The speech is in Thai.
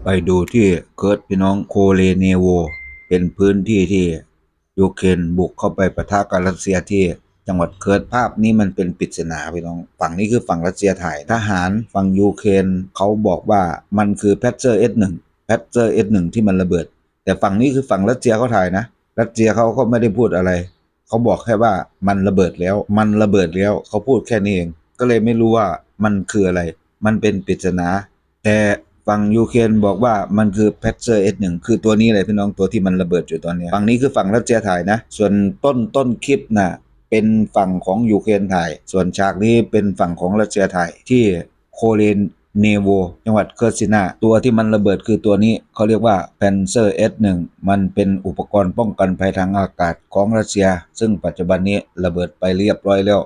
ไปดูที่เคิร์ดพี่น้องโคเลเนโวเป็นพื้นที่ที่ยูเครนบุกเข้าไปปะทะกับรัสเซียที่จังหวัดเคิร์ดภาพนี้มันเป็นปริศนาพี่น้องฝั่งนี้คือฝั่งรัสเซียถ่ายทหารฝั่งยูเครนเขาบอกว่ามันคือแพทเซอร์ S1 แพทเซอร์ S1 ที่มันระเบิดแต่ฝั่งนี้คือฝั่งรัสเซียเขาถ่ายนะรัสเซียเขาก็ไม่ได้พูดอะไรเขาบอกแค่ว่ามันระเบิดแล้วเขาพูดแค่นี้เองก็เลยไม่รู้ว่ามันคืออะไรมันเป็นปริศนาแต่ฝั่งยูเครนบอกว่ามันคือแพทเซอร์ S1 คือตัวนี้เลยพี่น้องตัวที่มันระเบิดอยู่ตอนนี้ฝั่งนี้คือฝั่งรัสเซียถ่ายนะส่วนต้นคลิปน่ะเป็นฝั่งของยูเครนถ่ายส่วนฉากนี้เป็นฝั่งของรัสเซียถ่ายที่โคเลนเนโวจังหวัดเคอร์ซินาตัวที่มันระเบิดคือตัวนี้เขาเรียกว่า Panzer S1 มันเป็นอุปกรณ์ป้องกันภัยทางอากาศของรัสเซียซึ่งปัจจุบันนี้ระเบิดไปเรียบร้อยแล้ว